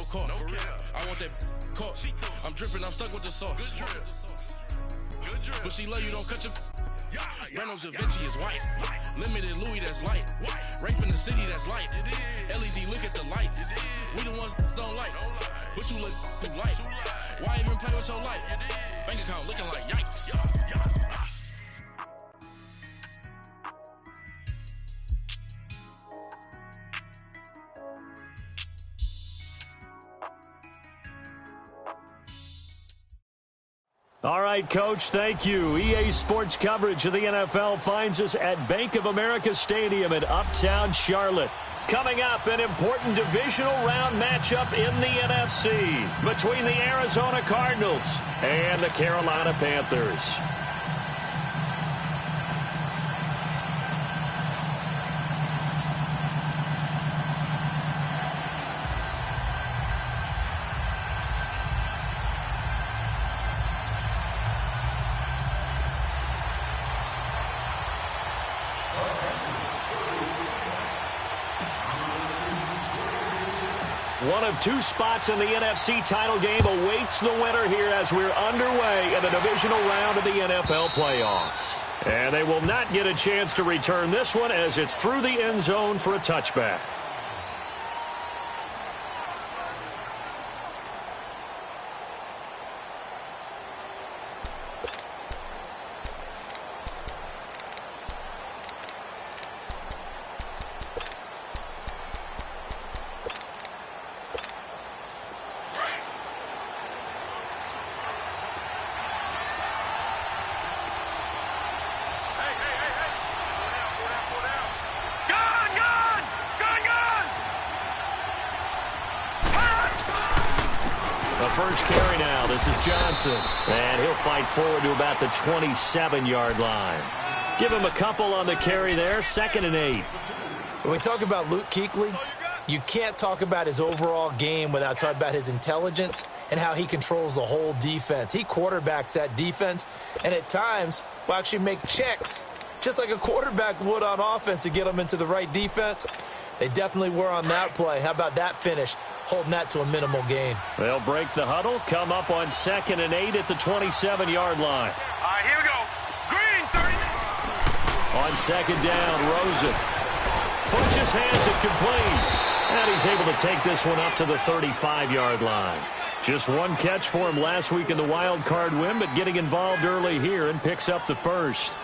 court. I want that court. I'm dripping, I'm stuck with the sauce. But she love you, don't cut your... Reynolds Da Vinci is white. Limited Louis, that's light. Rape in the city, that's light. LED, look at the lights. We the ones don't like. But you look too light. Why even play with your life? Bank account looking like yikes. All right, Coach, thank you. EA Sports coverage of the NFL finds us at Bank of America Stadium in Uptown Charlotte. Coming up, an important divisional round matchup in the NFC between the Arizona Cardinals and the Carolina Panthers. One of two spots in the NFC title game awaits the winner here as we're underway in the divisional round of the NFL playoffs. And they will not get a chance to return this one as it's through the end zone for a touchback. First carry now. This is Johnson. And he'll fight forward to about the 27-yard line. Give him a couple on the carry there. 2nd and 8. When we talk about Luke Kuechly, you can't talk about his overall game without talking about his intelligence and how he controls the whole defense. He quarterbacks that defense and at times will actually make checks just like a quarterback would on offense to get them into the right defense. They definitely were on that play. How about that finish? Holding that to a minimal gain. They'll break the huddle, come up on 2nd and 8 at the 27-yard line. All right, here we go. Green, 30. On 2nd down, Rosen. Funches hands it complete. And he's able to take this one up to the 35-yard line. Just one catch for him last week in the wild card win, but getting involved early here and picks up the first.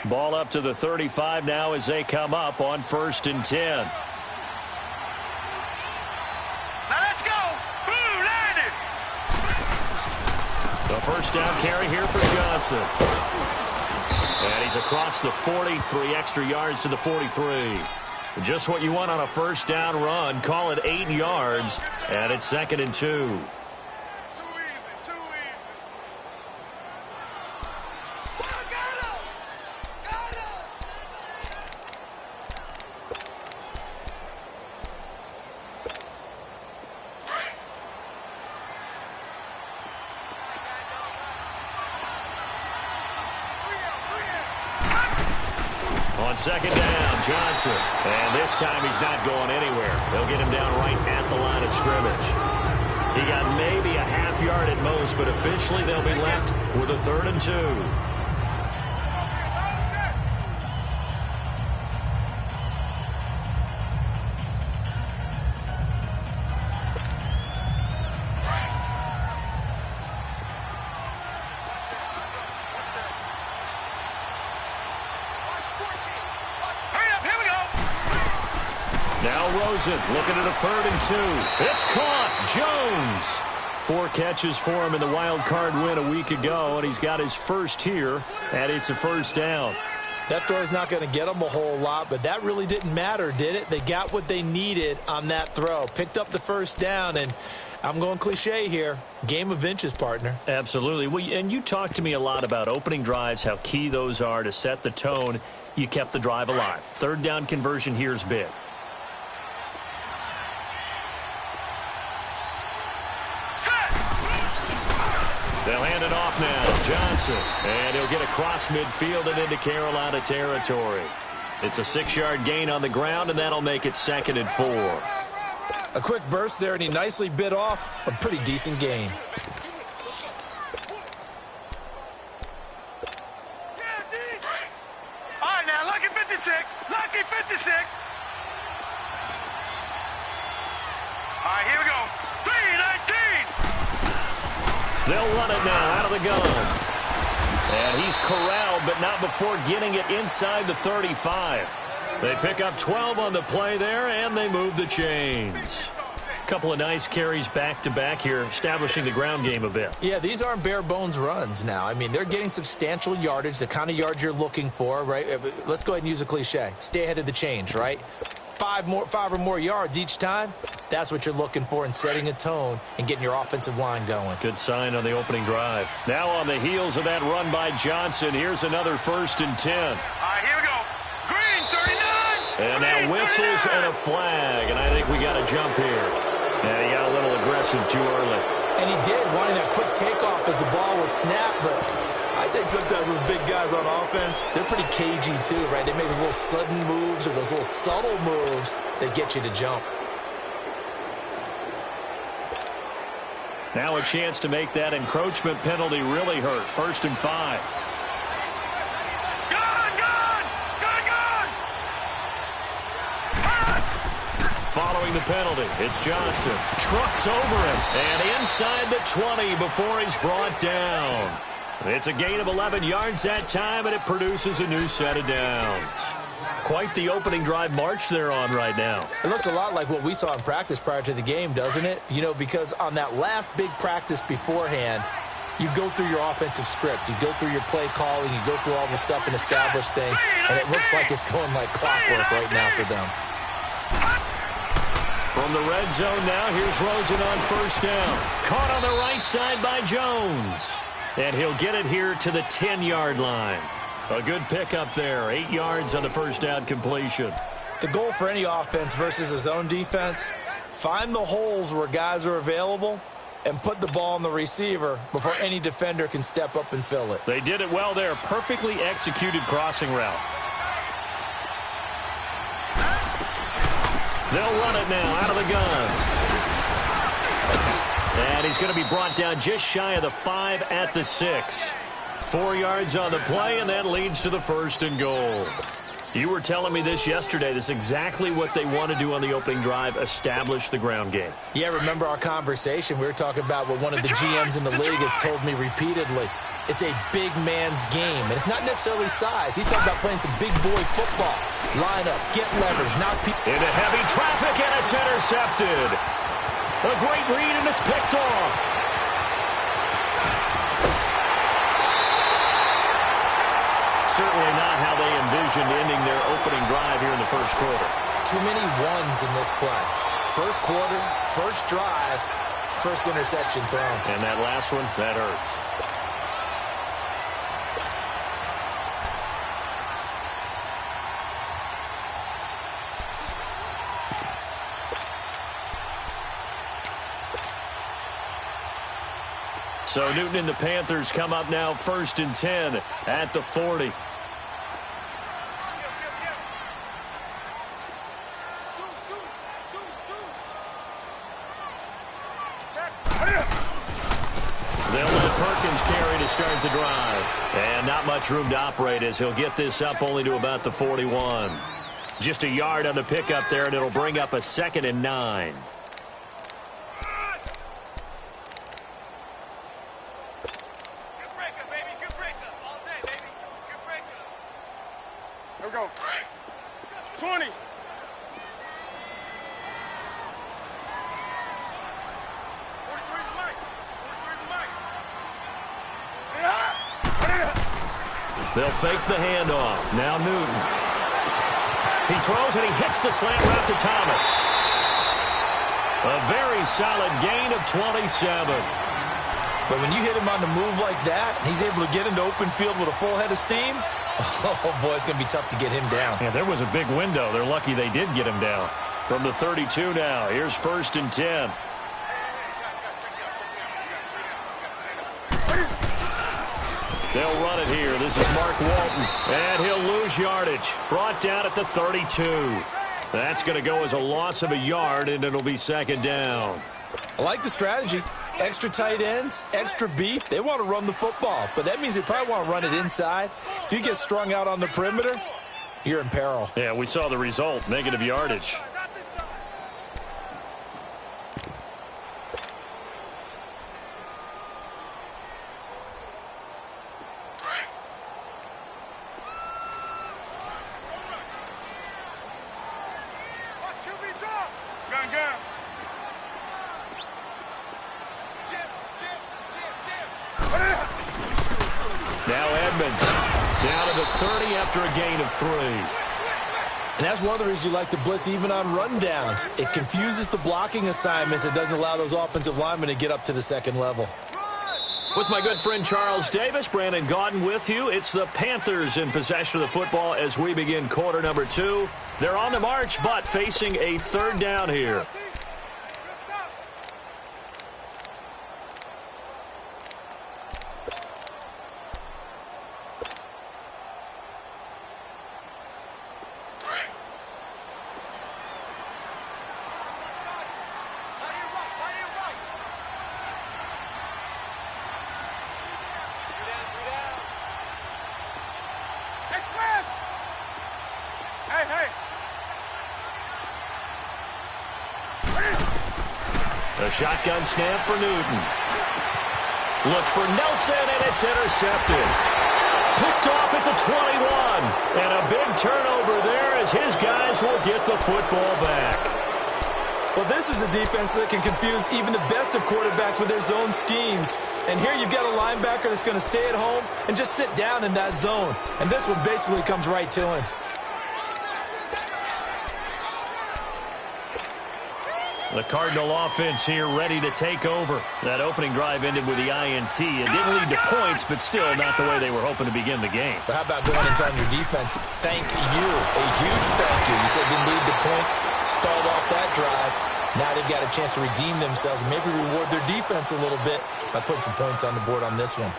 Ball up to the 35 now as they come up on 1st and 10. Now let's go. Blue landed. The first down carry here for Johnson. And he's across the 40, 3 extra yards to the 43. Just what you want on a first down run. Call it 8 yards, and it's 2nd and 2. On 2nd down, Johnson. And this time he's not going anywhere. They'll get him down right at the line of scrimmage. He got maybe a half yard at most, but officially they'll be left with a 3rd and 2. Now Rosen looking at a 3rd and 2. It's caught. Jones. 4 catches for him in the wild card win a week ago, and he's got his first here, and it's a first down. That throw is not going to get them a whole lot, but that really didn't matter, did it? They got what they needed on that throw. Picked up the first down, and I'm going cliche here. Game of inches, partner. Absolutely. Well, and you talked to me a lot about opening drives, how key those are to set the tone. You kept the drive alive. 3rd down conversion here is big. They'll hand it off now. Johnson. And he'll get across midfield and into Carolina territory. It's a 6-yard gain on the ground, and that'll make it 2nd and 4. A quick burst there, and he nicely bit off a pretty decent gain. All right, now, lucky 56. Lucky 56. All right, here we go. 3-19. They'll run it now out of the gun. And he's corralled, but not before getting it inside the 35. They pick up 12 on the play there, and they move the chains. Couple of nice carries back-to-back here, establishing the ground game a bit. Yeah, these aren't bare-bones runs now. I mean, they're getting substantial yardage, the kind of yards you're looking for, right? Let's go ahead and use a cliche. Stay ahead of the change, right? 5 or more yards each time, that's what you're looking for in setting a tone and getting your offensive line going. Good sign on the opening drive. Now on the heels of that run by Johnson, here's another 1st and 10. All right, here we go. Green, 39. And now whistles 39. And a flag, and I think we got a jump here. And he got a little aggressive too early. And he did, wanting that quick takeoff as the ball was snapped, but I think sometimes those big guys on offense, they're pretty cagey too, right? They make those little sudden moves or those little subtle moves that get you to jump. Now a chance to make that encroachment penalty really hurt. 1st and 5. Following the penalty, it's Johnson. Trucks over him. And inside the 20 before he's brought down. It's a gain of 11 yards that time, and it produces a new set of downs. Quite the opening drive march they're on right now. It looks a lot like what we saw in practice prior to the game, doesn't it? You know, because on that last big practice beforehand, you go through your offensive script. You go through your play calling. You go through all the stuff and establish things. And it looks like it's going like clockwork right now for them. From the red zone now, here's Rosen on 1st down. Caught on the right side by Jones. And he'll get it here to the 10-yard line. A good pickup there. 8 yards on the 1st down completion. The goal for any offense versus a zone defense, find the holes where guys are available and put the ball on the receiver before any defender can step up and fill it. They did it well there. Perfectly executed crossing route. They'll run it now out of the gun. And he's going to be brought down just shy of the 5 at the 6. 4 yards on the play, and that leads to the 1st and goal. You were telling me this yesterday. This is exactly what they want to do on the opening drive, establish the ground game. Yeah, remember our conversation? We were talking about what one of the GMs in the league has told me repeatedly. It's a big man's game, and it's not necessarily size. He's talking about playing some big boy football. Line up, get leverage, knock people. Into heavy traffic, and it's intercepted. A great read, and it's picked off. Certainly not how they envisioned ending their opening drive here in the 1st quarter. Too many ones in this play. 1st quarter, 1st drive, 1st interception thrown. And that last one, that hurts. So Newton and the Panthers come up now 1st and 10 at the 40. They'll let Perkins carry to start the drive. And not much room to operate as he'll get this up only to about the 41. Just a yard on the pickup there, and it'll bring up a 2nd and 9. Here we go. 20. They'll fake the handoff. Now Newton. He throws and he hits the slant route to Thomas. A very solid gain of 27. But when you hit him on the move like that, he's able to get into open field with a full head of steam, oh, boy, it's going to be tough to get him down. Yeah, there was a big window. They're lucky they did get him down. From the 32 now, here's 1st and 10. They'll run it here. This is Mark Walton. And he'll lose yardage. Brought down at the 32. That's going to go as a loss of a yard, and it'll be second down. I like the strategy. Extra tight ends, extra beef. They want to run the football, but that means they probably want to run it inside. If you get strung out on the perimeter, you're in peril. Yeah, we saw the result, negative yardage. Now Edmonds down to the 30 after a gain of 3. And that's one of the reasons you like to blitz even on rundowns. It confuses the blocking assignments. It doesn't allow those offensive linemen to get up to the second level. With my good friend Charles Davis, Brandon Gaudin with you. It's the Panthers in possession of the football as we begin quarter number 2. They're on the march, but facing a third down here. A shotgun snap for Newton. Looks for Nelson, and it's intercepted. Picked off at the 21. And a big turnover there as his guys will get the football back. Well, this is a defense that can confuse even the best of quarterbacks with their zone schemes. And here you've got a linebacker that's going to stay at home and just sit down in that zone. And this one basically comes right to him. The Cardinal offense here ready to take over. That opening drive ended with the INT. It didn't lead to points, but still not the way they were hoping to begin the game. But how about going and telling your defense, thank you, a huge thank you. You said didn't lead to points, stalled off that drive. Now they've got a chance to redeem themselves and maybe reward their defense a little bit by putting some points on the board on this one.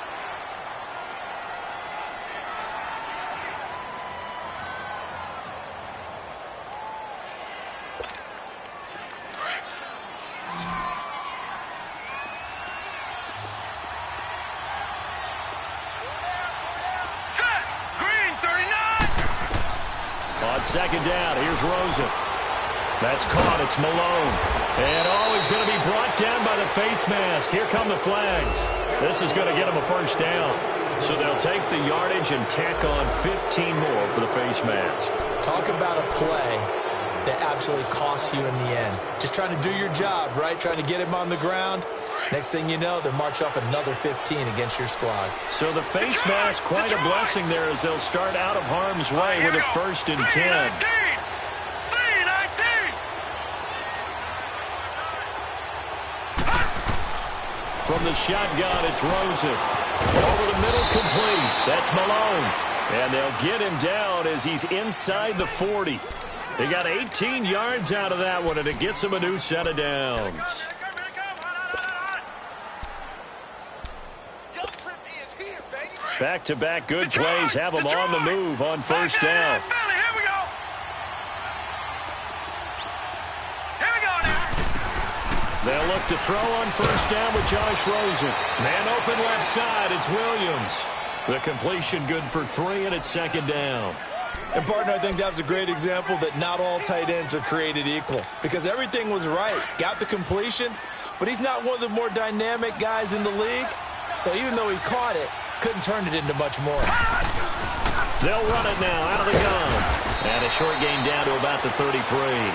Second down, here's Rosen. That's caught, it's Malone. And he's going to be brought down by the face mask. Here come the flags. This is going to get him a first down. So they'll take the yardage and tack on 15 more for the face mask. Talk about a play that absolutely costs you in the end. Just trying to do your job, right? Trying to get him on the ground. Next thing you know, they'll march off another 15 against your squad. So the face mask, quite a blessing there as they'll start out of harm's way with a 1st and 10. From the shotgun, it's Rosen. Over the middle, complete. That's Malone. And they'll get him down as he's inside the 40. They got 18 yards out of that one, and it gets him a new set of downs. Back-to-back good plays have them on the move on first down. They'll look to throw on first down with Josh Rosen. Man open left side, it's Williams. The completion good for 3, and it's second down. And, partner, I think that was a great example that not all tight ends are created equal. Because everything was right. Got the completion, but he's not one of the more dynamic guys in the league. So even though he caught it, couldn't turn it into much more. They'll run it now out of the gun. And a short gain down to about the 33.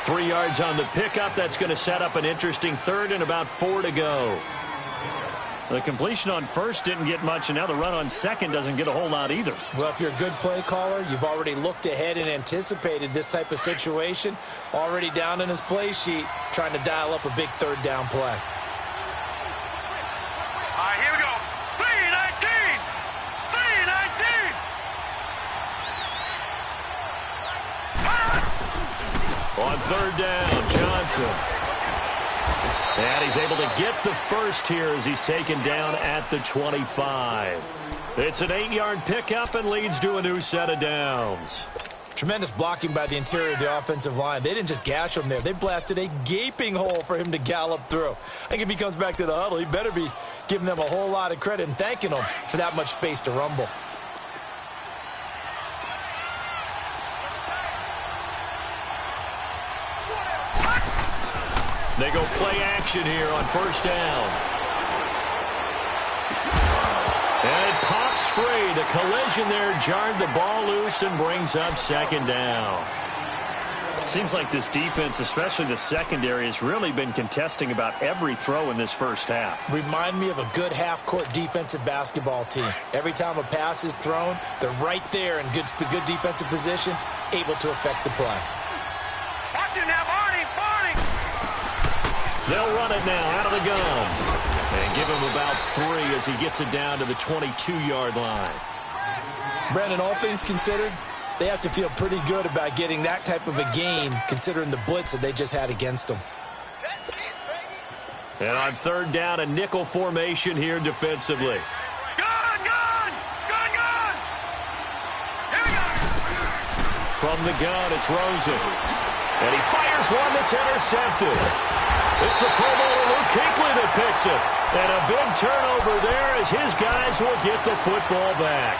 3 yards on the pickup. That's going to set up an interesting third and about 4 to go. The completion on first didn't get much, and now the run on second doesn't get a whole lot either. Well, if you're a good play caller, you've already looked ahead and anticipated this type of situation. Already down in his play sheet, trying to dial up a big third down play. Here we go. 3-19. 3-19. On third down, Johnson. And he's able to get the first here as he's taken down at the 25. It's an 8-yard pickup and leads to a new set of downs. Tremendous blocking by the interior of the offensive line. They didn't just gash him there. They blasted a gaping hole for him to gallop through. I think if he comes back to the huddle, he better be giving them a whole lot of credit and thanking them for that much space to rumble. They go play action here on first down. And it pops free. The collision there jarred the ball loose and brings up second down. Seems like this defense, especially the secondary, has really been contesting about every throw in this first half. Remind me of a good half-court defensive basketball team. Every time a pass is thrown, they're right there in good defensive position, able to affect the play. Watch it now, Barney! They'll run it now out of the gun. And give him about 3 as he gets it down to the 22-yard line. Brandon, all things considered, they have to feel pretty good about getting that type of a gain considering the blitz that they just had against them. And on third down, a nickel formation here defensively. Gun! Here we go! From the gun, it's Rosen. And he fires one that's intercepted. It's the Pro Bowler Luke Kuechly that picks it. And a big turnover there as his guys will get the football back.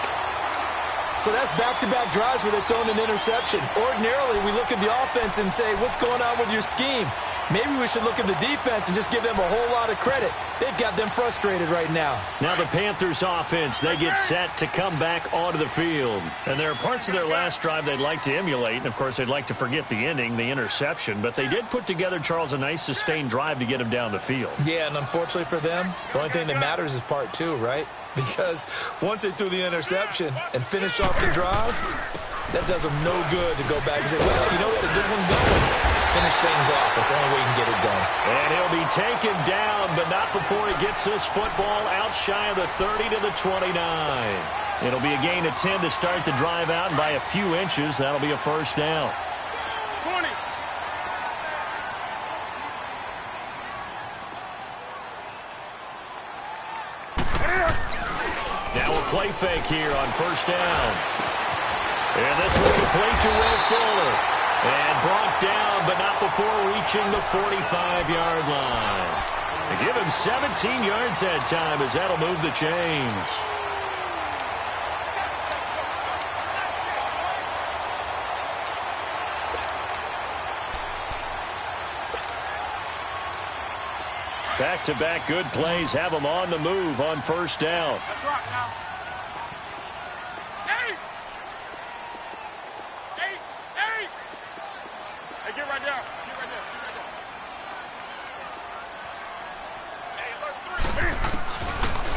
So that's back-to-back drives where they've thrown an interception. Ordinarily, we look at the offense and say, what's going on with your scheme? Maybe we should look at the defense and just give them a whole lot of credit. They've got them frustrated right now. Now the Panthers offense, they get set to come back onto the field. And there are parts of their last drive they'd like to emulate. And, of course, they'd like to forget the ending, the interception. But they did put together, Charles, a nice sustained drive to get him down the field. Yeah, and unfortunately for them, the only thing that matters is part 2, right? Because once they threw the interception and finished off the drive, that does them no good to go back and say, well, you know, we had a good one going. Finish things off. That's the only way you can get it done. And he'll be taken down, but not before he gets this football out shy of the 30 to the 29. It'll be a gain of 10 to start the drive out, and by a few inches, that'll be a first down. 20. Now a play fake here on first down. And this will complete to Will Fuller. And brought down, but not before reaching the 45-yard line. They give him 17 yards that time as that'll move the chains. Back-to-back good plays have them on the move on first down. Let's rock now. Hey, get right there.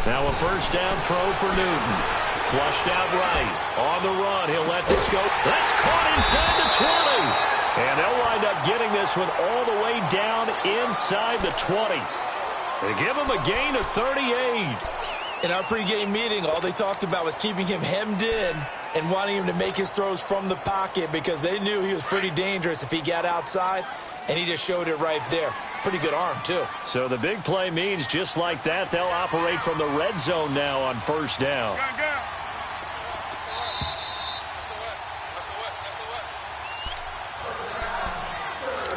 Now a first down throw for Newton. Flushed out right. On the run, he'll let this go. That's caught inside the 20. And they'll wind up getting this one all the way down inside the 20. They give him a gain of 38. In our pregame meeting, all they talked about was keeping him hemmed in and wanting him to make his throws from the pocket because they knew he was pretty dangerous if he got outside, and he just showed it right there. Pretty good arm, too. So the big play means just like that, they'll operate from the red zone now on first down.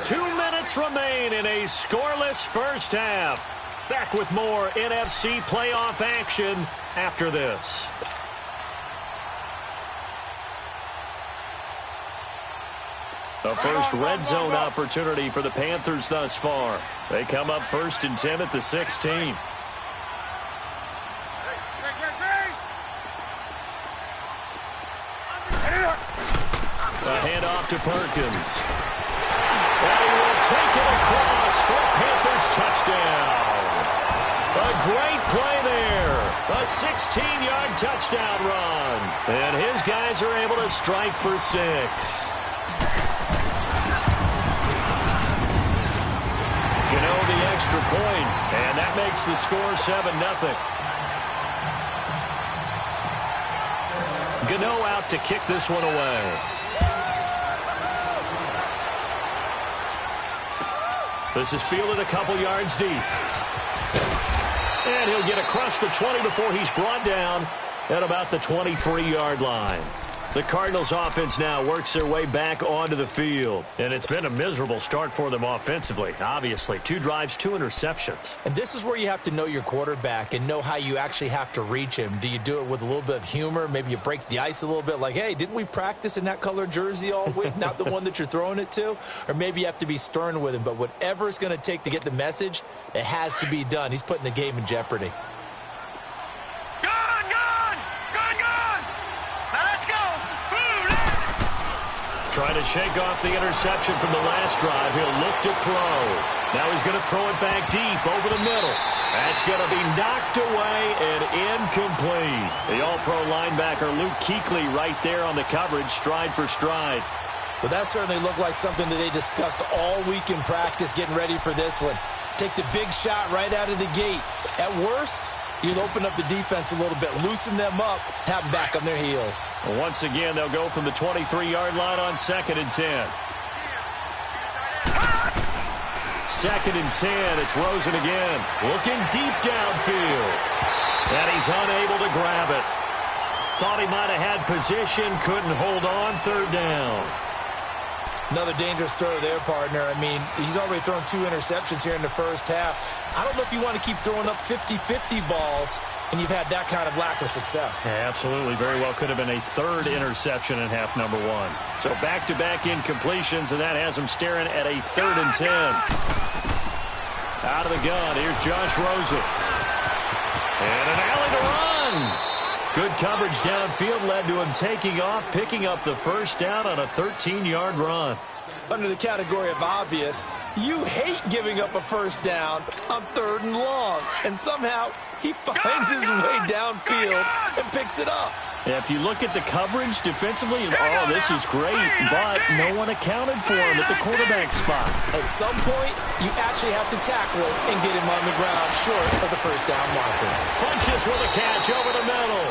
2 minutes remain in a scoreless first half. Back with more NFC playoff action after this. A first red zone opportunity for the Panthers thus far. They come up 1st and 10 at the 16. A handoff to Perkins. And he will take it across for a Panthers touchdown. A great play there. A 16-yard touchdown run. And his guys are able to strike for 6. The extra point, and that makes the score 7-0. Gano out to kick this one away. This is fielded a couple yards deep. And he'll get across the 20 before he's brought down at about the 23-yard line. The Cardinals offense now works their way back onto the field. And it's been a miserable start for them offensively, obviously. 2 drives, 2 interceptions. And this is where you have to know your quarterback and know how you actually have to reach him. Do you do it with a little bit of humor? Maybe you break the ice a little bit like, hey, didn't we practice in that color jersey all week? Not the one that you're throwing it to? Or maybe you have to be stern with him. But whatever it's going to take to get the message, it has to be done. He's putting the game in jeopardy. Trying to shake off the interception from the last drive. He'll look to throw. Now he's going to throw it back deep over the middle. That's going to be knocked away and incomplete. The all-pro linebacker Luke Kuechly right there on the coverage, stride for stride. Well, that certainly looked like something that they discussed all week in practice getting ready for this one. Take the big shot right out of the gate. At worst, you'll open up the defense a little bit, loosen them up, have them back on their heels. Well, once again, they'll go from the 23-yard line on 2nd and 10. 2nd and 10, it's Rosen again, looking deep downfield. And he's unable to grab it. Thought he might have had position, couldn't hold on, 3rd down. Another dangerous throw there, partner. I mean, he's already thrown 2 interceptions here in the first half. I don't know if you want to keep throwing up 50-50 balls, and you've had that kind of lack of success. Yeah, absolutely. Very well could have been a 3rd interception in half number 1. So back-to-back incompletions, and that has him staring at a 3rd and 10. Out of the gun, here's Josh Rosen. And an alley to run. Good coverage downfield led to him taking off, picking up the first down on a 13-yard run. Under the category of obvious, you hate giving up a first down on 3rd and long. And somehow, he finds his way downfield and picks it up. Yeah, if you look at the coverage defensively, oh, this is great, but no one accounted for him at the quarterback spot. At some point, you actually have to tackle it and get him on the ground short of the first down marker. Funches with a catch over the middle.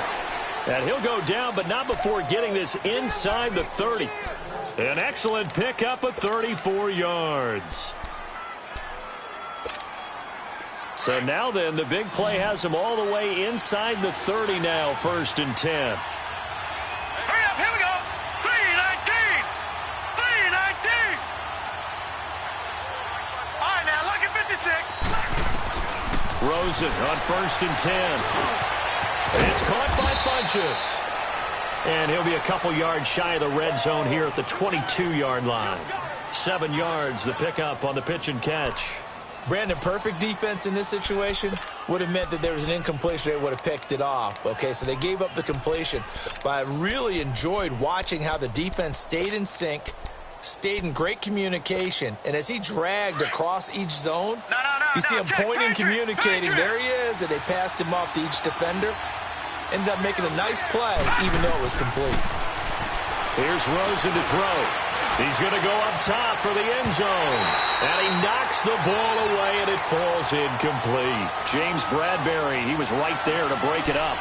And he'll go down, but not before getting this inside the 30. An excellent pickup of 34 yards. So now then, the big play has him all the way inside the 30 now, 1st and 10. Hurry up, here we go. 3-19. 3-19. All right, now look at 56. Rosen on 1st and 10. It's caught by Funches. And he'll be a couple yards shy of the red zone here at the 22-yard line. 7 yards, the pickup on the pitch and catch. Brandon, perfect defense in this situation would have meant that there was an incompletion. They would have picked it off. Okay, so they gave up the completion. But I really enjoyed watching how the defense stayed in sync, stayed in great communication. And as he dragged across each zone, you see him pointing, communicating. There he is, and they passed him off to each defender. Ended up making a nice play, even though it was complete. Here's Rosen to throw. He's going to go up top for the end zone. And he knocks the ball away, and it falls incomplete. James Bradbury, he was right there to break it up.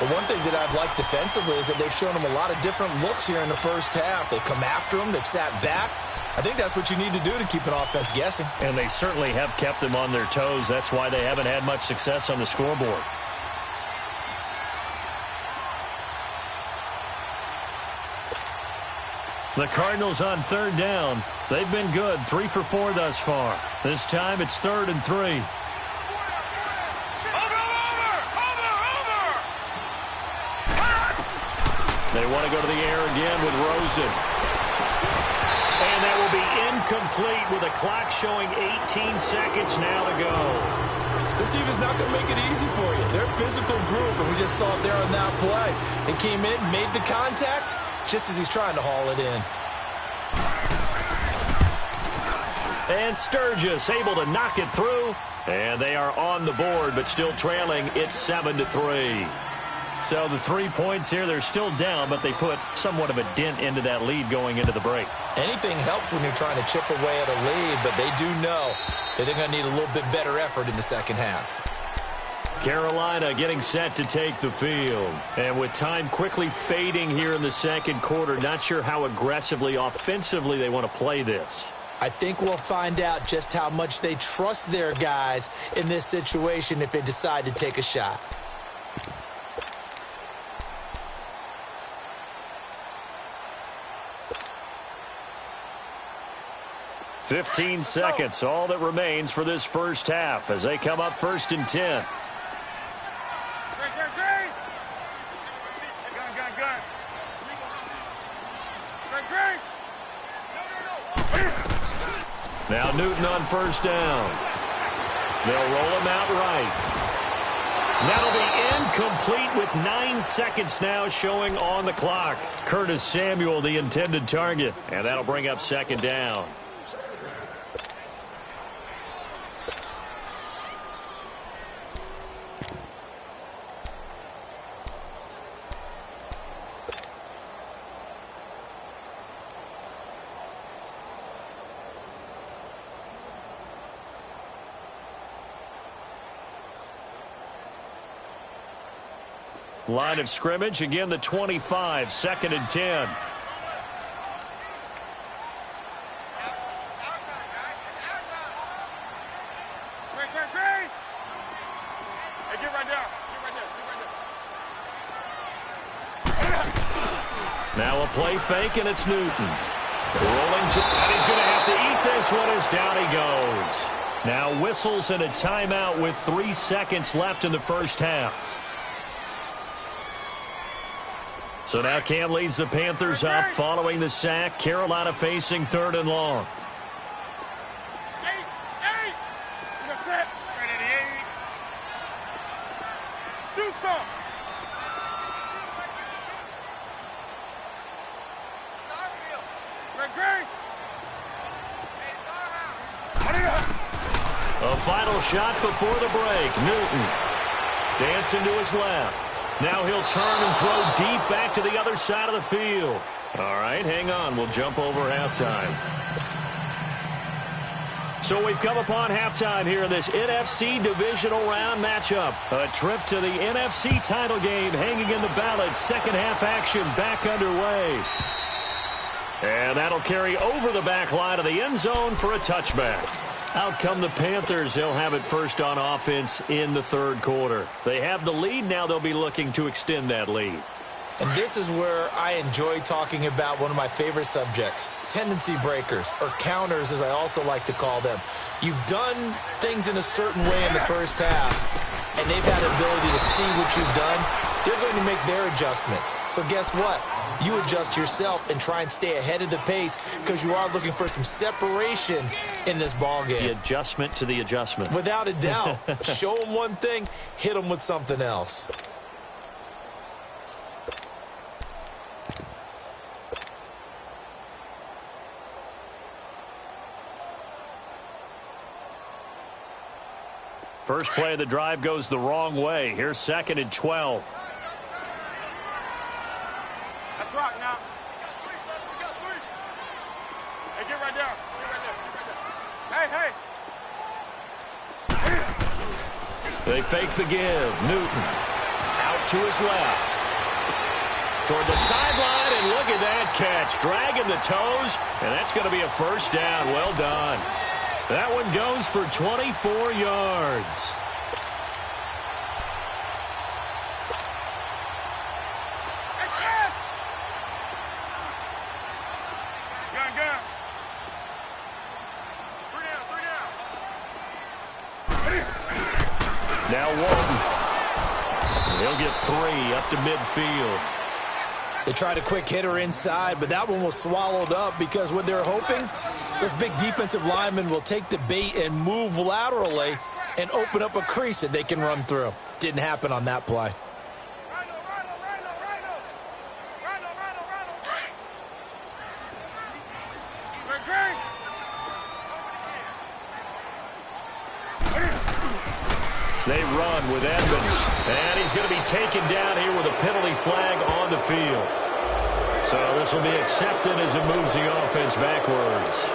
But one thing that I've liked defensively is that they've shown him a lot of different looks here in the first half. They come after him. They've sat back. I think that's what you need to do to keep an offense guessing. And they certainly have kept them on their toes. That's why they haven't had much success on the scoreboard. The Cardinals on 3rd down. They've been good, 3 for 4 thus far. This time it's 3rd and 3. Over. They want to go to the air again with Rosen. And that will be incomplete with a clock showing 18 seconds now to go. This defense is not going to make it easy for you. They're a physical group, and we just saw it there on that play. They came in, made the contact, just as he's trying to haul it in. And Sturgis able to knock it through. And they are on the board, but still trailing. It's 7-3. So the 3 points here, they're still down, but they put somewhat of a dent into that lead going into the break. Anything helps when you're trying to chip away at a lead, but they do know that they're going to need a little bit better effort in the second half. Carolina getting set to take the field. And with time quickly fading here in the second quarter, not sure how aggressively, offensively they want to play this. I think we'll find out just how much they trust their guys in this situation if they decide to take a shot. "15 seconds, all that remains for this first half as they come up 1st and 10. Now Newton on 1st down. They'll roll him out right. That'll be incomplete with 9 seconds now showing on the clock. Curtis Samuel, the intended target, and that'll bring up 2nd down. Line of scrimmage, again the 25, 2nd and 10. Now a play fake, and it's Newton. Rolling to, and he's going to have to eat this one as down he goes. Now whistles and a timeout with 3 seconds left in the first half. So now Cam leads the Panthers up following the sack. Carolina facing 3rd and long. Do something. A final shot before the break. Newton dancing to his left. Now he'll turn and throw deep back to the other side of the field. All right, hang on. We'll jump over halftime. So we've come upon halftime here in this NFC divisional round matchup. A trip to the NFC title game hanging in the balance. Second half action back underway. And that'll carry over the back line of the end zone for a touchback. Out come the Panthers. They'll have it first on offense in the 3rd quarter. They have the lead. Now they'll be looking to extend that lead. And this is where I enjoy talking about one of my favorite subjects, tendency breakers, or counters as I also like to call them. You've done things in a certain way in the first half, and they've had the ability to see what you've done. They're going to make their adjustments. So guess what? You adjust yourself and try and stay ahead of the pace because you are looking for some separation in this ball game. The adjustment to the adjustment. Without a doubt. Show them one thing, hit them with something else. First play of the drive goes the wrong way. Here's 2nd and 12. That's right now. Hey, get right there. Hey. They fake the give. Newton out to his left. Toward the sideline, and look at that catch. Dragging the toes, and that's going to be a first down. Well done. That one goes for 24 yards. Now Walton. He'll get 3 up to midfield. They tried a quick hitter inside, but that one was swallowed up because what they're hoping, those big defensive linemen will take the bait and move laterally and open up a crease that they can run through. Didn't happen on that play. They run with Edmonds, and he's going to be taken down here with a penalty flag on the field. So this will be accepted as it moves the offense backwards.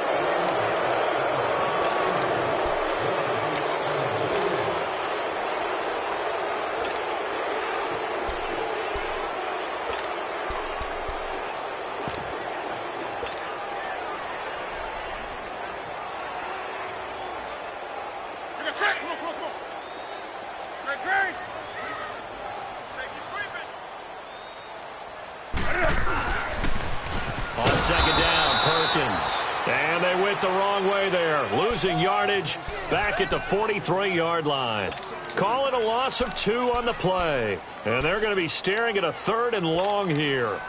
second down, Perkins. And they went the wrong way there, losing yardage back at the 43-yard line. Call it a loss of 2 on the play. And they're going to be staring at a 3rd and long here.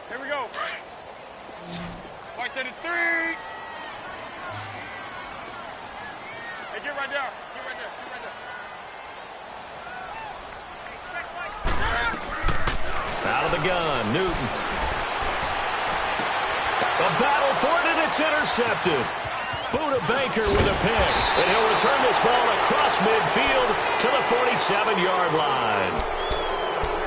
Here we go. Right there to 3. Hey, get right there. Get right there. Get right there. Out of the gun, Newton. A battle for it, and it's intercepted. Buda Baker with a pick, and he'll return this ball across midfield to the 47-yard line.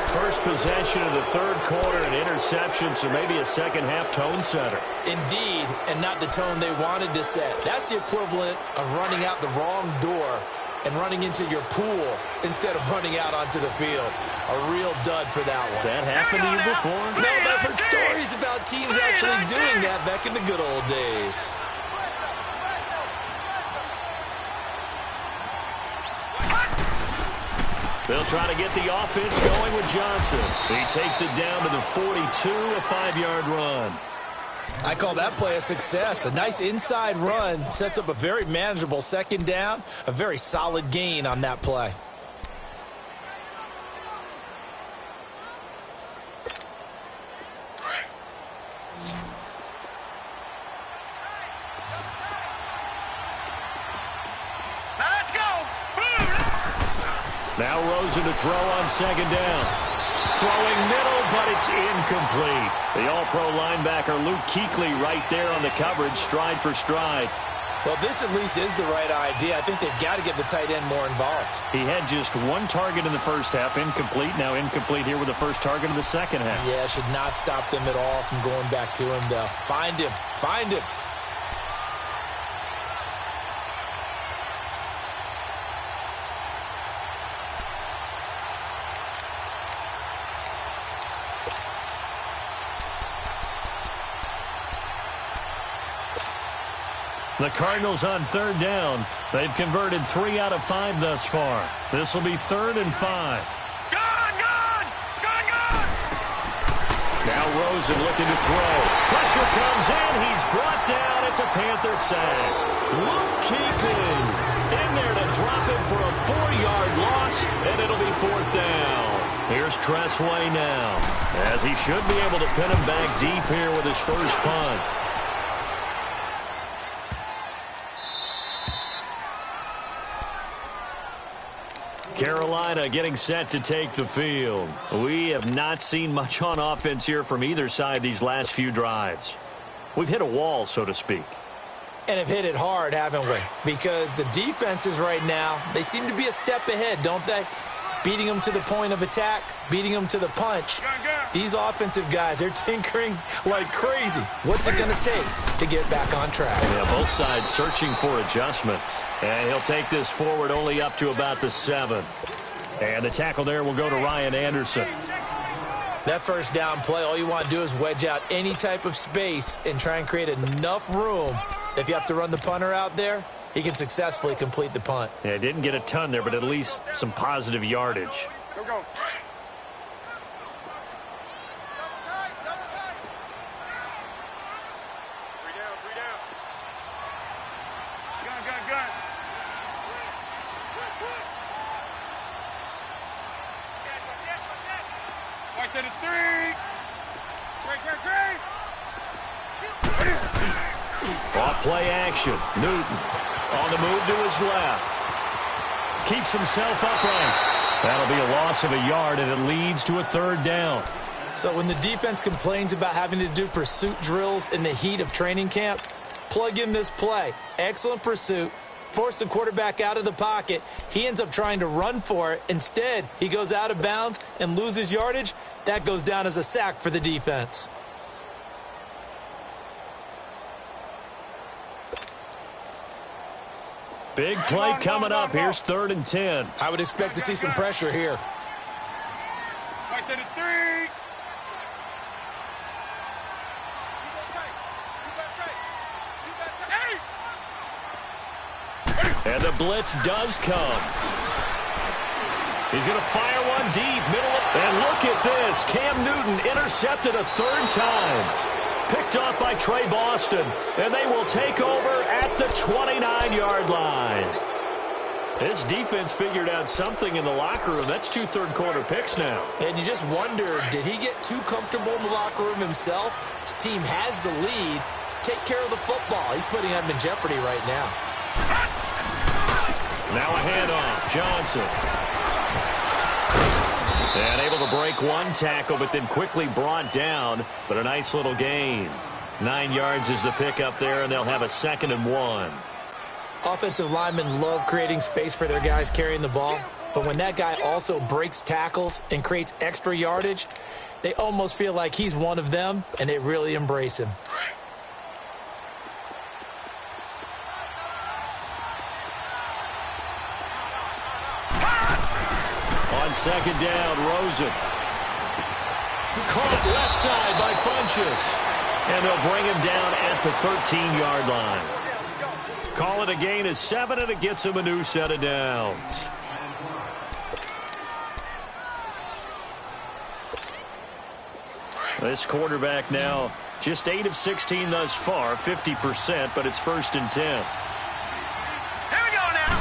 First possession of the 3rd quarter, an interception, so maybe a second-half tone setter. Indeed, and not the tone they wanted to set. That's the equivalent of running out the wrong door and running into your pool instead of running out onto the field. A real dud for that one. Has that happened to you before? No, I've heard stories about teams actually doing that back in the good old days. They'll try to get the offense going with Johnson. He takes it down to the 42, a 5-yard run. I call that play a success. A nice inside run sets up a very manageable second down. A very solid gain on that play. Now Rosen to throw on second down. Throwing middle, but it's incomplete. The all-pro linebacker Luke Kuechly right there on the coverage, stride for stride. Well, this at least is the right idea. I think they've got to get the tight end more involved. He had just 1 target in the first half, incomplete. Now incomplete here with the first target of the second half. Yeah, should not stop them at all from going back to him, though. Find him. Find him. The Cardinals on 3rd down. They've converted 3 out of 5 thus far. This will be 3rd and 5. Gone! Now Rosen looking to throw. Pressure comes in. He's brought down. It's a Panther sack. Luke Kuechly in there to drop him for a 4-yard loss, and it'll be 4th down. Here's Tressway now, as he should be able to pin him back deep here with his first punt. Carolina getting set to take the field. We have not seen much on offense here from either side these last few drives. We've hit a wall, so to speak. And have hit it hard, haven't we? Because the defenses right now, they seem to be a step ahead, don't they? Beating them to the point of attack, beating them to the punch. These offensive guys, they're tinkering like crazy. What's it going to take to get back on track? Yeah, both sides searching for adjustments. And he'll take this forward only up to about the 7. And the tackle there will go to Ryan Anderson. That first down play, all you want to do is wedge out any type of space and try and create enough room. If you have to run the punter out there, he can successfully complete the punt. Yeah, didn't get a ton there, but at least some positive yardage. Here we go. Gun. Right there to 3. Off play action. Newton on the move to his left. Keeps himself upright. That'll be a loss of a yard, and it leads to a 3rd down. So when the defense complains about having to do pursuit drills in the heat of training camp, plug in this play. Excellent pursuit. Force the quarterback out of the pocket. He ends up trying to run for it. Instead, he goes out of bounds and loses yardage. That goes down as a sack for the defense. Big play coming up. Here's 3rd and 10. I would expect to see some pressure here. Right there to 3. And the blitz does come. He's going to fire one deep, middle. And look at this. Cam Newton intercepted a third time. Picked off by Trey Boston. And they will take over at the 29-yard line. This defense figured out something in the locker room. That's 2 third-quarter picks now. And you just wonder, did he get too comfortable in the locker room himself? His team has the lead. Take care of the football. He's putting them in jeopardy right now. Now a handoff. Johnson. And able to break one tackle, but then quickly brought down. But a nice little gain. 9 yards is the pickup there, and they'll have a 2nd and 1. Offensive linemen love creating space for their guys carrying the ball. But when that guy also breaks tackles and creates extra yardage, they almost feel like he's one of them, and they really embrace him. On 2nd down, Rosen. Caught left side by Funchess. And they'll bring him down at the 13-yard line. Call it a gain of 7, and it gets him a new set of downs. This quarterback now just 8 of 16 thus far, 50%, but it's 1st and 10. Here we go now.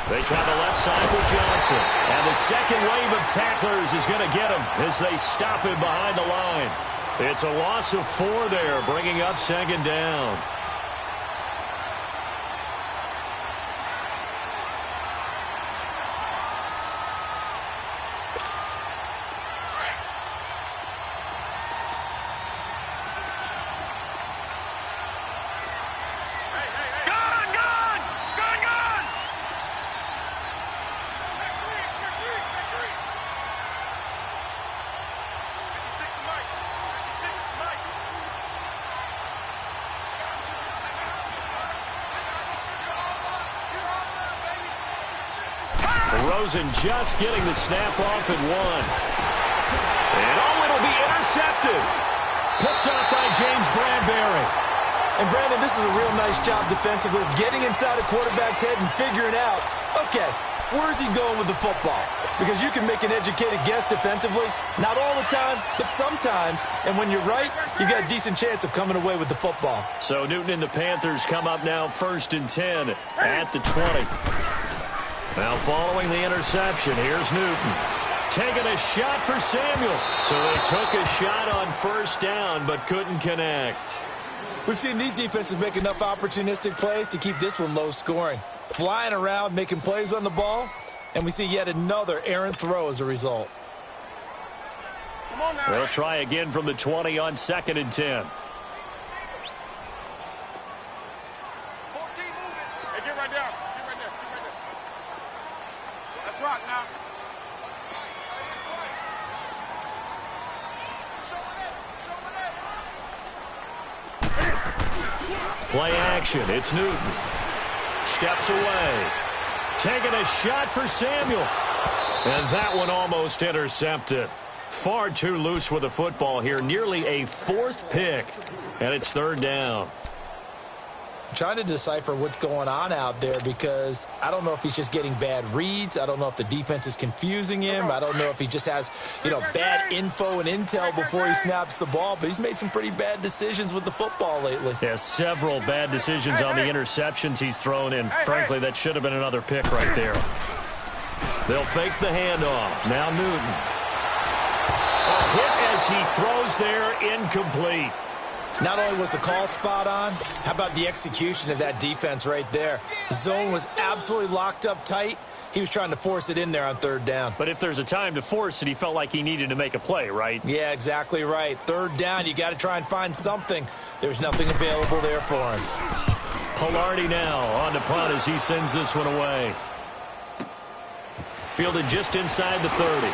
They try the left side with Johnson. And the second wave of tacklers is going to get him as they stop him behind the line. It's a loss of 4 there, bringing up 2nd down. Rosen just getting the snap off at 1. And it'll be intercepted. Picked up by James Bradbury. And Brandon, this is a real nice job defensively of getting inside a quarterback's head and figuring out, okay, where's he going with the football? Because you can make an educated guess defensively, not all the time, but sometimes. And when you're right, you've got a decent chance of coming away with the football. So Newton and the Panthers come up now 1st and 10 at the 20. Now following the interception, here's Newton. Taking a shot for Samuel. So they took a shot on 1st down, but couldn't connect. We've seen these defenses make enough opportunistic plays to keep this one low scoring. Flying around, making plays on the ball, and we see yet another errant throw as a result. Come on now. They'll try again from the 20 on 2nd and 10. Hey, get right down. Get right there. Get right there. That's right now. Play action. It's Newton. Steps away. Taking a shot for Samuel. And that one almost intercepted. Far too loose with the football here. Nearly a 4th pick. And it's 3rd down. I'm trying to decipher what's going on out there because I don't know if he's just getting bad reads. I don't know if the defense is confusing him. I don't know if he just has, bad info and intel before he snaps the ball. But he's made some pretty bad decisions with the football lately. Yeah, several bad decisions on the interceptions he's thrown in. Frankly, that should have been another pick right there. They'll fake the handoff. Now Newton. A hit as he throws there, incomplete. Not only was the call spot on, how about the execution of that defense right there? The zone was absolutely locked up tight. He was trying to force it in there on 3rd down. But if there's a time to force it, he felt like he needed to make a play, right? Yeah, exactly right. 3rd down, you got to try and find something. There's nothing available there for him. Pilardi now on the punt as he sends this one away. Fielded just inside the 30.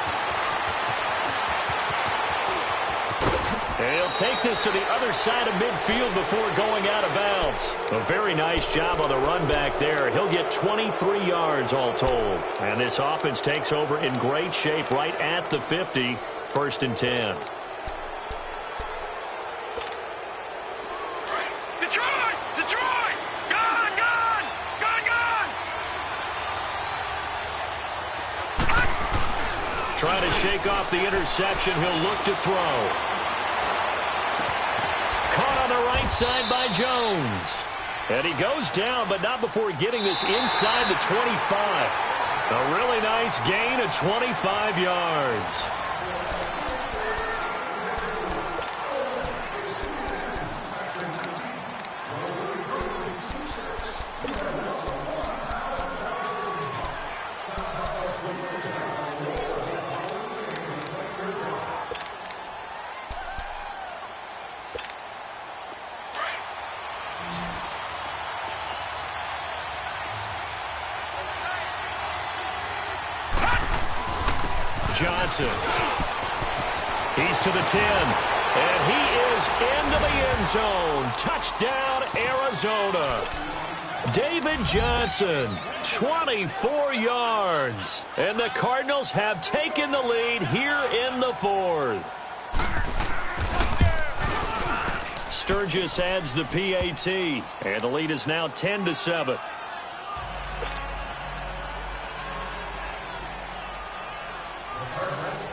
And he'll take this to the other side of midfield before going out of bounds. A very nice job on the run back there. He'll get 23 yards all told. And this offense takes over in great shape right at the 50. 1st and 10. Detroit! Detroit! Gone! Gone! Gone! Gone! trying to shake off the interception. He'll look to throw. Caught on the right side by Jones. And he goes down, but not before getting this inside the 25. A really nice gain of 25 yards. Johnson. He's to the 10. And he is into the end zone. Touchdown, Arizona. David Johnson, 24 yards. And the Cardinals have taken the lead here in the fourth. Sturgis adds the PAT. And the lead is now 10-7.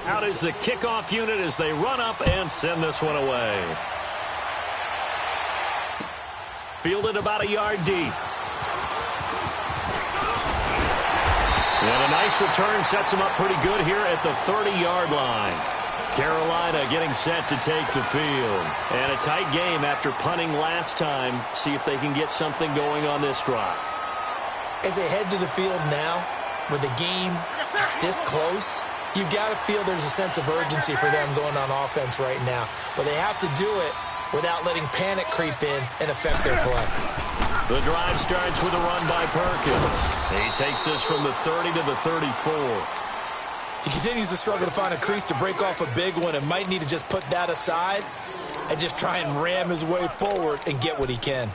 Out is the kickoff unit as they run up and send this one away. Fielded about a yard deep. And a nice return sets him up pretty good here at the 30-yard line. Carolina getting set to take the field. And a tight game after punting last time. See if they can get something going on this drive. As they head to the field now, with the game this close, you've got to feel there's a sense of urgency for them going on offense right now. But they have to do it without letting panic creep in and affect their play. The drive starts with a run by Perkins. He takes this from the 30 to the 34. He continues to struggle to find a crease to break off a big one and might need to just put that aside and just try and ram his way forward and get what he can.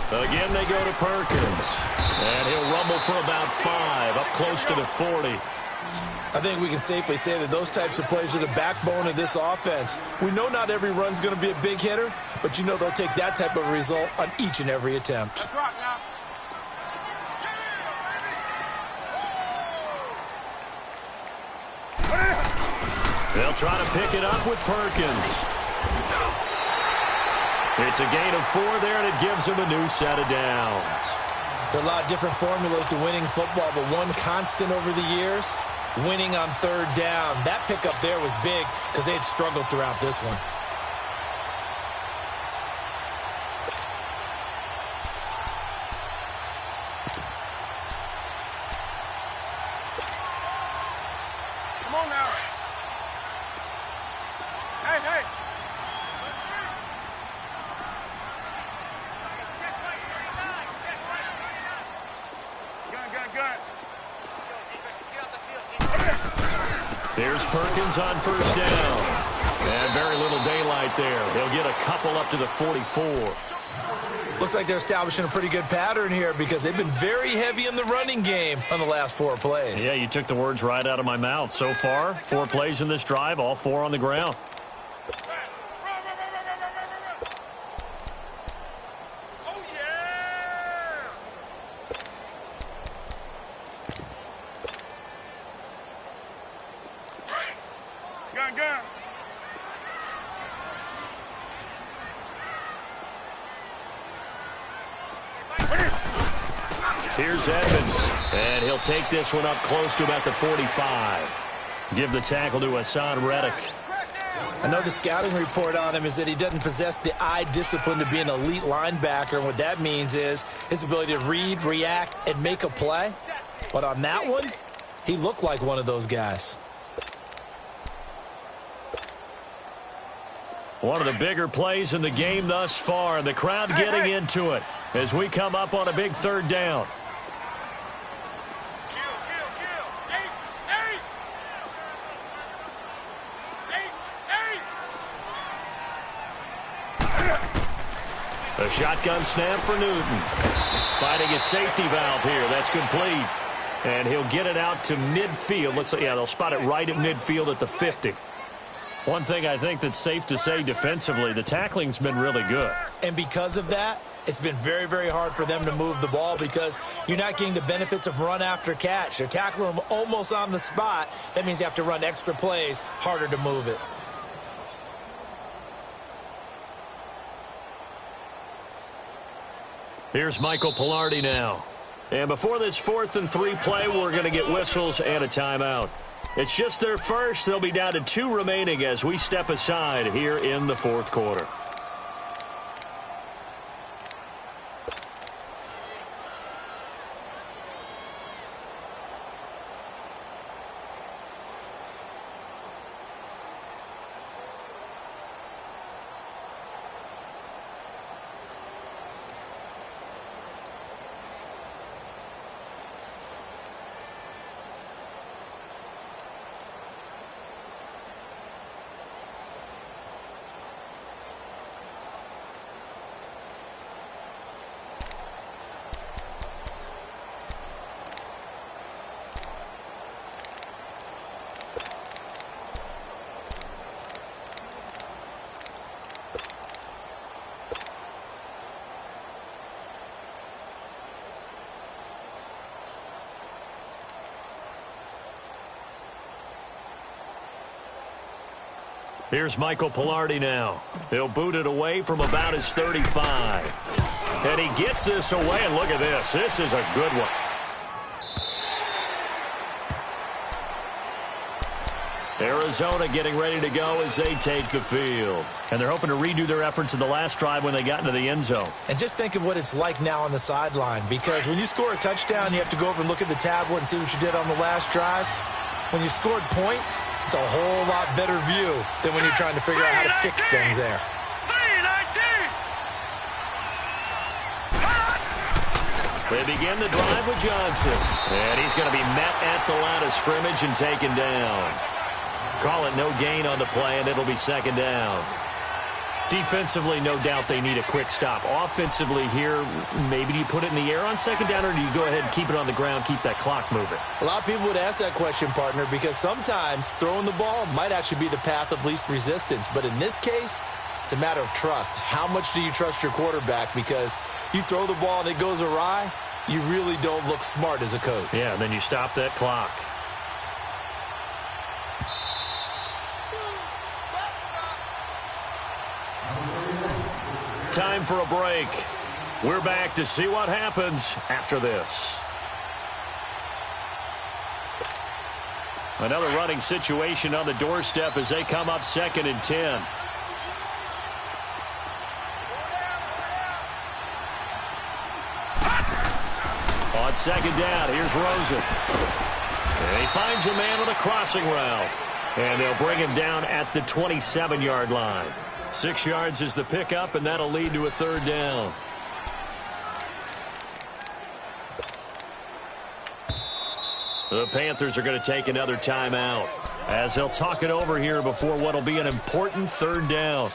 Again, they go to Perkins. And he'll rumble for about 5, up close to the 40. I think we can safely say that those types of plays are the backbone of this offense. We know not every run's going to be a big hitter, but you know they'll take that type of result on each and every attempt. They'll try to pick it up with Perkins. It's a gain of 4 there, and it gives them a new set of downs. There are a lot of different formulas to winning football, but one constant over the years, winning on third down. That pickup there was big because they had struggled throughout this one. Come on now. Hey. Here's Perkins on first down. And very little daylight there. He'll get a couple up to the 44. Looks like they're establishing a pretty good pattern here because they've been very heavy in the running game on the last 4 plays. Yeah, you took the words right out of my mouth. So far, 4 plays in this drive, all 4 on the ground. Gun. Here's Edmonds, and he'll take this one up close to about the 45. Give the tackle to Hassan Reddick. I know the scouting report on him is that he doesn't possess the eye discipline to be an elite linebacker, and what that means is his ability to read, react, and make a play. But on that one, he looked like one of those guys. One of the bigger plays in the game thus far, and the crowd getting into it as we come up on a big third down. A shotgun snap for Newton. Finding his safety valve here. That's complete. And he'll get it out to midfield. Looks like, yeah, they'll spot it right at midfield at the 50. One thing I think that's safe to say defensively, the tackling's been really good. And because of that, it's been very, very hard for them to move the ball because you're not getting the benefits of run after catch. They're tackling them almost on the spot. That means you have to run extra plays, harder to move it. Here's Michael Pilardi now. And before this 4th and 3 play, we're going to get whistles and a timeout. It's just their first. They'll be down to 2 remaining as we step aside here in the 4th quarter. Here's Michael Pilardi now. He'll boot it away from about his 35. And he gets this away, and look at this. This is a good one. Arizona getting ready to go as they take the field. And they're hoping to redo their efforts in the last drive when they got into the end zone. And just think of what it's like now on the sideline, because when you score a touchdown, you have to go over and look at the tablet and see what you did on the last drive. When you scored points, it's a whole lot better view than when you're trying to figure out how to fix things there. They begin the drive with Johnson. And he's going to be met at the line of scrimmage and taken down. Call it no gain on the play, and it'll be 2nd down. Defensively, no doubt they need a quick stop. Offensively here, maybe do you put it in the air on 2nd down, or do you go ahead and keep it on the ground, keep that clock moving? A lot of people would ask that question, partner, because sometimes throwing the ball might actually be the path of least resistance. But in this case, it's a matter of trust. How much do you trust your quarterback? Because you throw the ball and it goes awry, you really don't look smart as a coach. Yeah, and then you stop that clock. Time for a break. We're back to see what happens after this. Another running situation on the doorstep as they come up 2nd and 10. On 2nd down, here's Rosen. And he finds a man with a crossing route. And they'll bring him down at the 27-yard line. 6 yards is the pickup, and that'll lead to a 3rd down. The Panthers are going to take another timeout as they'll talk it over here before what will be an important 3rd down.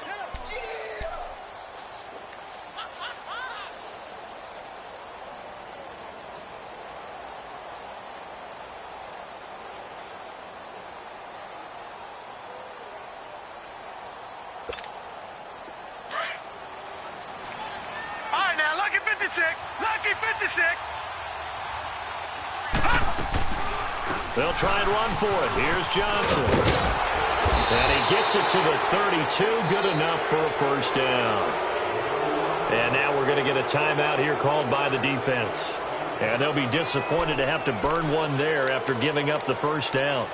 They'll try and run for it. Here's Johnson. And he gets it to the 32. Good enough for a 1st down. And now we're going to get a timeout here called by the defense. And they'll be disappointed to have to burn one there after giving up the 1st down.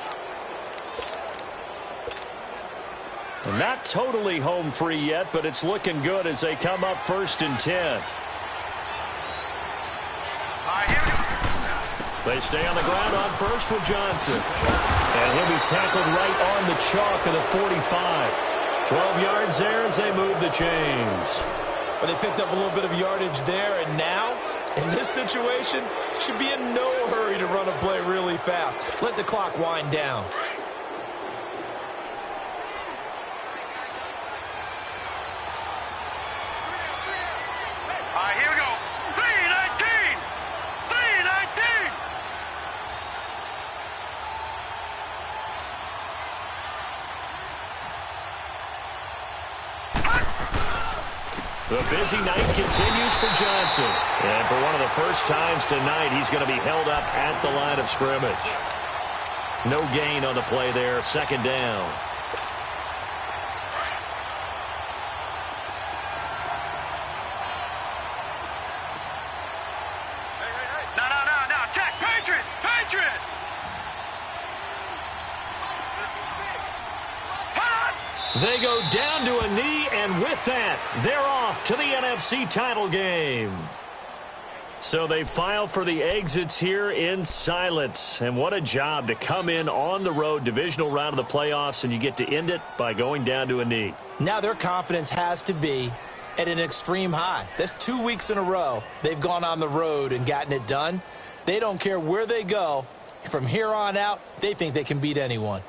Not totally home free yet, but it's looking good as they come up 1st and 10. They stay on the ground on 1st with Johnson. And he'll be tackled right on the chalk of the 45. 12 yards there as they move the chains. But they picked up a little bit of yardage there, and now, in this situation, should be in no hurry to run a play really fast. Let the clock wind down. busy night continues for Johnson. And for one of the first times tonight, he's going to be held up at the line of scrimmage. No gain on the play there, second down. No, check, Patriot! They go down to a knee, and with that, they're off to the NFC title game. So they file for the exits here in silence. And what a job to come in on the road, divisional round of the playoffs, and you get to end it by going down to a knee. Now their confidence has to be at an extreme high. That's 2 weeks in a row they've gone on the road and gotten it done. They don't care where they go. From here on out, they think they can beat anyone.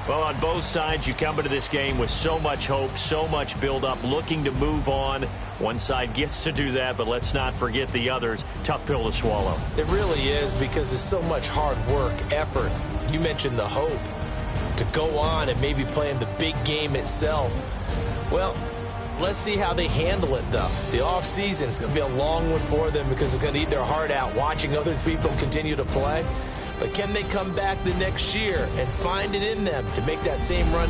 Well, on both sides, you come into this game with so much hope, so much build-up, looking to move on. One side gets to do that, but let's not forget the others. Tough pill to swallow. It really is, because there's so much hard work, effort. You mentioned the hope to go on and maybe play in the big game itself. Well, let's see how they handle it, though. The offseason is going to be a long one for them because it's going to eat their heart out watching other people continue to play. But can they come back the next year and find it in them to make that same run?